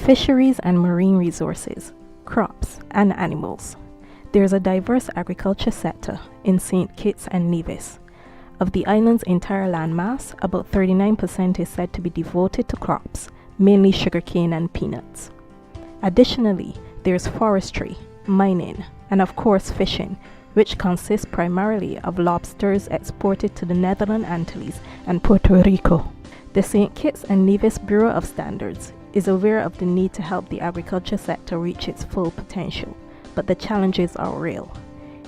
Fisheries and marine resources, crops, and animals. There is a diverse agriculture sector in St. Kitts and Nevis. Of the island's entire landmass, about 39% is said to be devoted to crops, mainly sugarcane and peanuts. Additionally, there is forestry, mining, and of course fishing, which consists primarily of lobsters exported to the Netherlands Antilles and Puerto Rico. The St. Kitts and Nevis Bureau of Standards is aware of the need to help the agriculture sector reach its full potential, but the challenges are real.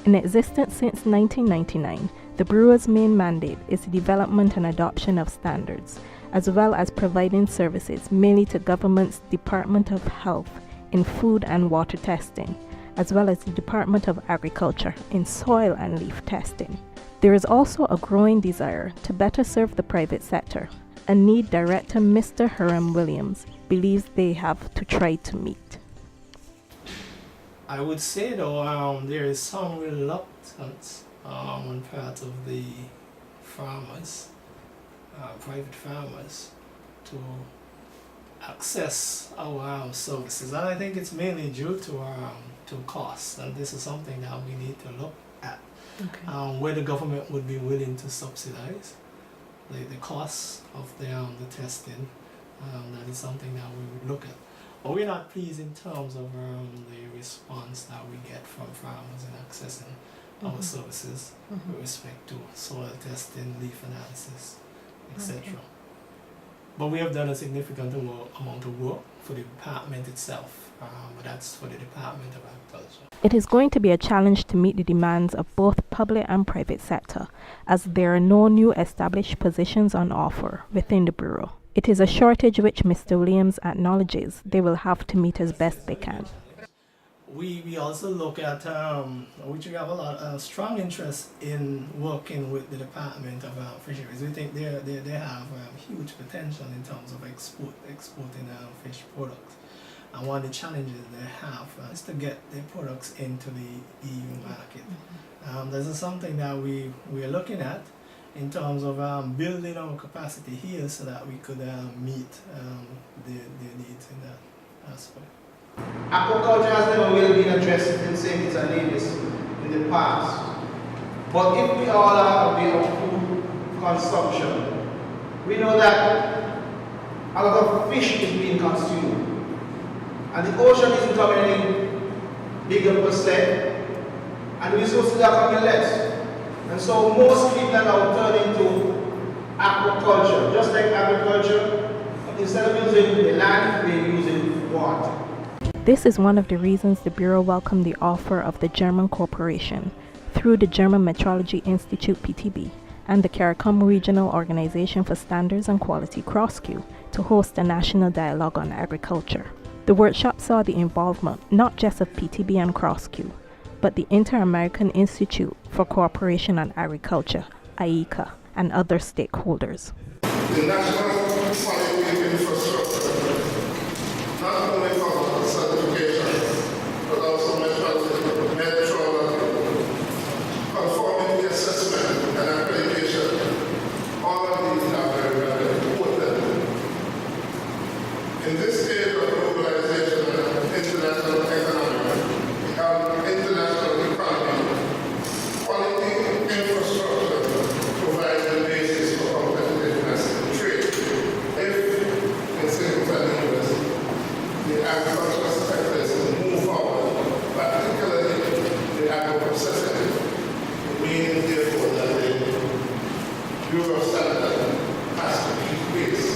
In existence since 1999, the Bureau's main mandate is the development and adoption of standards, as well as providing services mainly to government's Department of Health in food and water testing, as well as the Department of Agriculture in soil and leaf testing. There is also a growing desire to better serve the private sector, a need Director Mr. Hiram Williams believes they have to try to meet. I would say though, there is some reluctance on part of the farmers, private farmers, to access our services, and I think it's mainly due to costs, and this is something that we need to look at. Okay. Where the government would be willing to subsidize the costs of the testing. That is something that we would look at. But we're not pleased in terms of the response that we get from farmers in accessing our services with respect to soil testing, leaf analysis, etc. Okay. But we have done a significant amount of work for the department itself, but that's for the Department of Agriculture. It is going to be a challenge to meet the demands of both public and private sector, as there are no new established positions on offer within the Bureau. It is a shortage which Mr. Williams acknowledges they will have to meet as best they can. We also look at, which we have a lot of strong interest in working with the Department of Fisheries. We think they have huge potential in terms of exporting fish products. And one of the challenges they have is to get their products into the EU market. This is something that we are looking at in terms of building our capacity here so that we could meet their needs in that aspect. Aquaculture has never really been addressed in St. Kitts and Nevis in the past. But if we all are aware of food consumption, we know that a lot of fish is being consumed. And the ocean isn't becoming any bigger per se, and the resources are coming less. And so most people are now turning to aquaculture, just like agriculture. Instead of using the land, we're using water. This is one of the reasons the Bureau welcomed the offer of the German Corporation through the German Metrology Institute (PTB) and the CARICOM Regional Organisation for Standards and Quality (CROSQ) to host a national dialogue on agriculture. The workshop saw the involvement not just of PTB and CROSQ, but the Inter-American Institute for Cooperation on Agriculture (IECA) and other stakeholders. The national quality infrastructure not only covers certification, but also metrology, conformity assessment and accreditation. All of these are very, very important. In this stage of globalization and international economy, quality infrastructure provides the basis for competitiveness in trade. If in St. Kitts and Nevis, the agricultural sector is to move forward, particularly the agro-processing, it means therefore that the Bureau of Standards has to keep pace.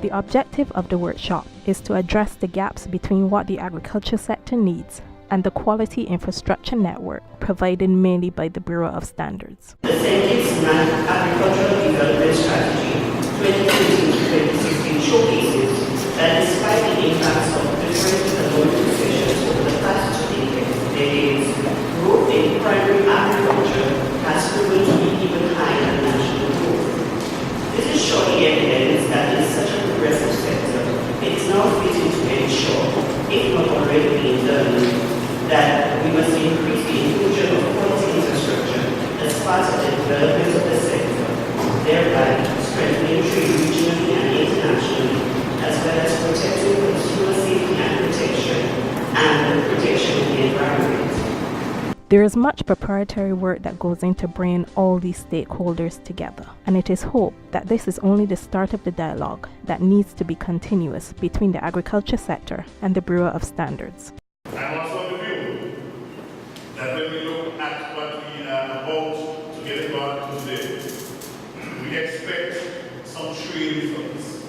The objective of the workshop is to address the gaps between what the agriculture sector needs and the quality infrastructure network provided mainly by the Bureau of Standards. The St. Kitts Agricultural Development Strategy 2015-2016 showcases that despite the impacts of different economic decisions over the past 2 decades, growth in primary agriculture has proven to be even higher than national growth. This is surely evidence that in such a progressive sector, it is now fitting to ensure, if not already being done, that we must increase the inclusion of quality infrastructure as part of the development of the sector. There is much preparatory work that goes into bringing all these stakeholders together, and it is hoped that this is only the start of the dialogue that needs to be continuous between the agriculture sector and the Bureau of Standards. I'm also of the view that when we look at what we are about to get involved today, we expect some trade results.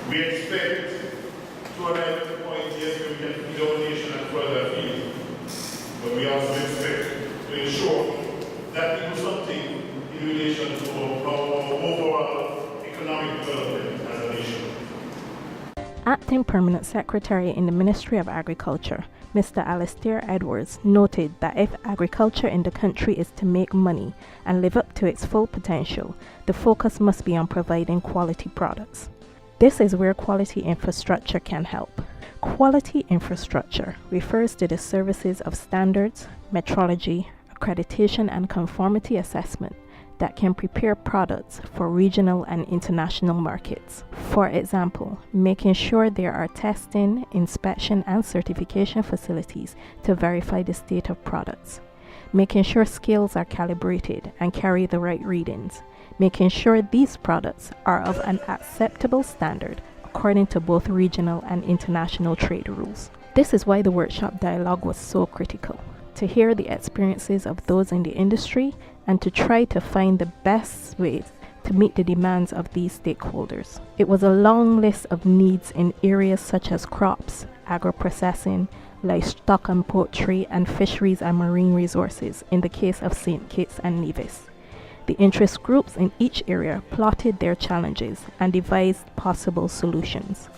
We expect to arrive at the point, yes, where we can feed our nation and further afield. But we also expect to ensure that we do something in relation to our overall economic development as a nation. Acting Permanent Secretary in the Ministry of Agriculture, Mr. Alistair Edwards, noted that if agriculture in the country is to make money and live up to its full potential, the focus must be on providing quality products. This is where quality infrastructure can help. Quality infrastructure refers to the services of standards, metrology, accreditation and conformity assessment that can prepare products for regional and international markets. For example, making sure there are testing, inspection and certification facilities to verify the state of products, making sure scales are calibrated and carry the right readings, making sure these products are of an acceptable standard according to both regional and international trade rules. This is why the workshop dialogue was so critical, to hear the experiences of those in the industry and to try to find the best ways to meet the demands of these stakeholders. It was a long list of needs in areas such as crops, agro-processing, livestock and poultry, and fisheries and marine resources in the case of St. Kitts and Nevis. The interest groups in each area plotted their challenges and devised possible solutions.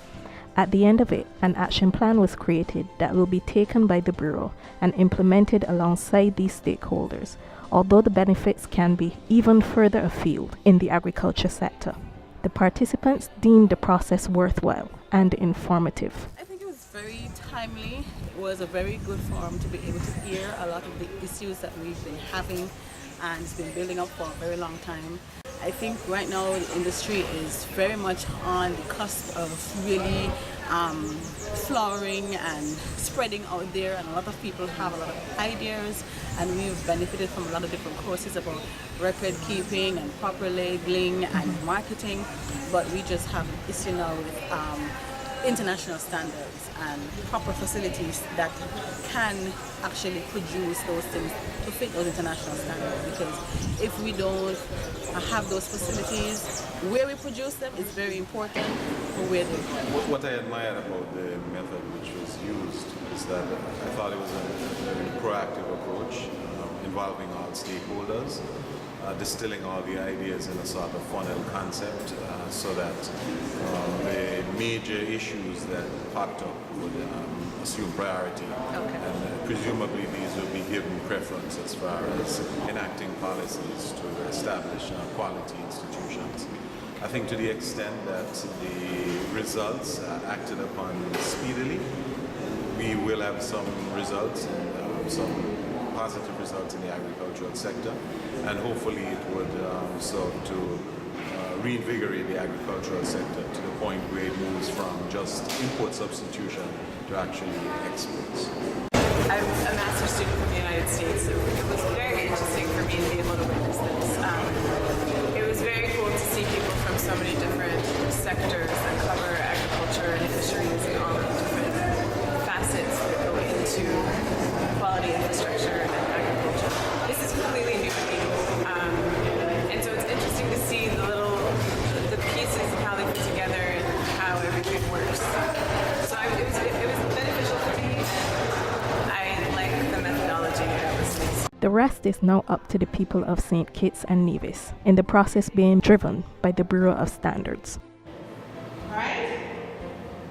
At the end of it, an action plan was created that will be taken by the Bureau and implemented alongside these stakeholders, although the benefits can be even further afield in the agriculture sector. The participants deemed the process worthwhile and informative. I think it was very timely. It was a very good forum to be able to hear a lot of the issues that we've been having and it's been building up for a very long time. I think right now the industry is very much on the cusp of really flowering and spreading out there, and a lot of people have a lot of ideas, and we've benefited from a lot of different courses about record keeping and proper labeling and marketing, but we just have an issue now with international standards and proper facilities that can actually produce those things to fit those international standards, because if we don't have those facilities, where we produce them is very important for where they go. What I admired about the method which was used is that I thought it was a very proactive approach involving all stakeholders, distilling all the ideas in a sort of funnel concept so that the major issues that popped up would assume priority. Okay. And presumably these will be given preference as far as enacting policies to establish quality institutions. I think to the extent that the results are acted upon speedily, we will have some results and some positive results in the agricultural sector, and hopefully it would serve to reinvigorate the agricultural sector to the point where it moves from just import substitution to actually exports. I'm a master's student from the United States, so it was very interesting for me to be able to witness this. It was very cool to see people from so many different sectors that cover agriculture and fisheries and all the different facets that go into quality infrastructure and agriculture. This is completely new to me, and so it's interesting to see the pieces of how they fit together and how everything works. So it was beneficial for me. I like the methodology I was using. The rest is now up to the people of St. Kitts and Nevis, in the process being driven by the Bureau of Standards. Right?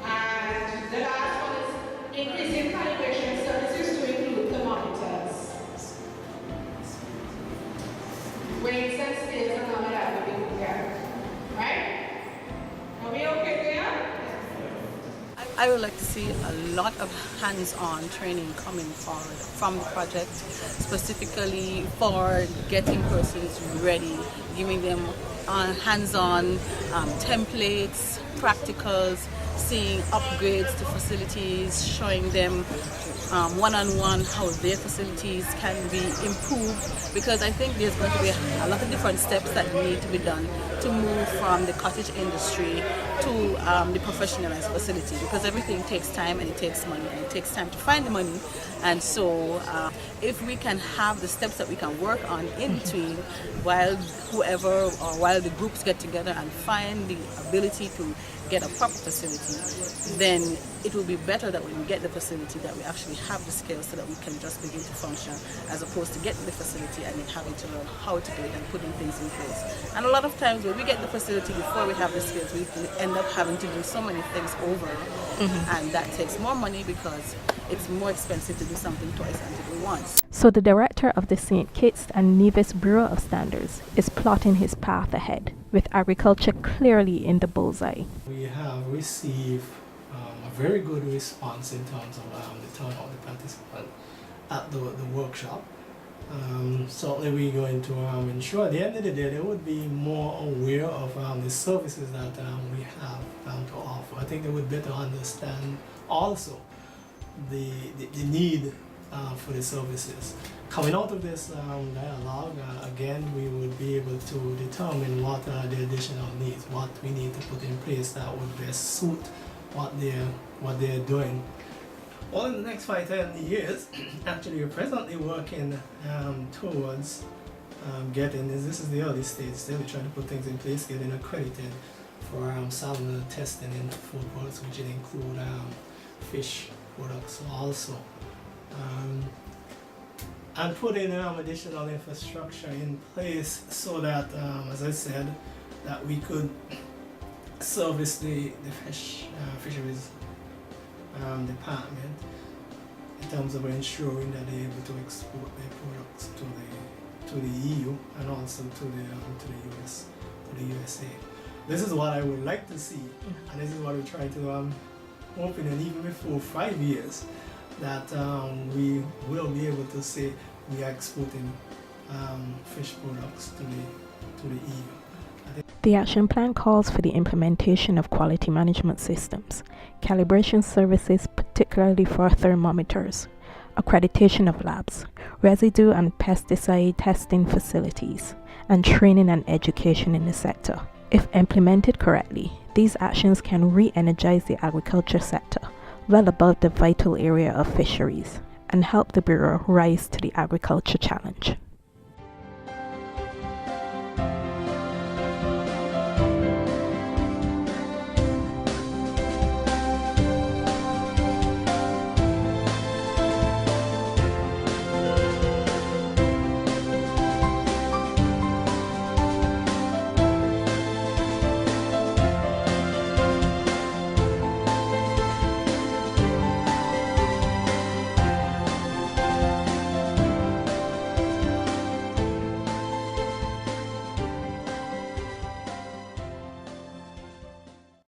And the last one is increasing calibration services to include thermometers. Weights and scales and all of that will be together. Right? Are we okay there? I would like to see a lot of hands-on training coming forward from the project, specifically for getting persons ready, giving them hands-on templates, practicals, seeing upgrades to facilities, showing them one-on-one how their facilities can be improved, because I think there's going to be a lot of different steps that need to be done to move from the cottage industry to the professionalized facility, because everything takes time and it takes money and it takes time to find the money. And so if we can have the steps that we can work on in between while while the groups get together and find the ability to get a proper facility, then it will be better that when we get the facility that we actually have the skills so that we can just begin to function, as opposed to getting the facility and then having to learn how to do it and putting things in place. And a lot of times when we get the facility before we have the skills, we end up having to do so many things over, and that takes more money because it's more expensive to do something twice than to do once. So the director of the St. Kitts and Nevis Bureau of Standards is plotting his path ahead, with agriculture clearly in the bullseye. We have received a very good response in terms of the turnout, the participants at the workshop. Certainly we're going to ensure at the end of the day they would be more aware of the services that we have to offer. I think they would better understand also the need for the services. Coming out of this dialogue, again, we would be able to determine what are the additional needs, what we need to put in place that would best suit what they're doing. Well, in the next 5-10 years, actually, we're presently working towards getting, this is the early stage, still we're trying to put things in place, getting accredited for salmonella testing in food products, which include fish products also. And putting additional infrastructure in place so that, as I said, that we could service the fisheries department in terms of ensuring that they're able to export their products to the EU and also to the USA. This is what I would like to see, and this is what we try to open, and even before 5 years, that we will be able to say we are exporting fish products to the EU. The action plan calls for the implementation of quality management systems, calibration services particularly for thermometers, accreditation of labs, residue and pesticide testing facilities, and training and education in the sector. If implemented correctly, these actions can re-energize the agriculture sector well above the vital area of fisheries and help the Bureau rise to the agriculture challenge.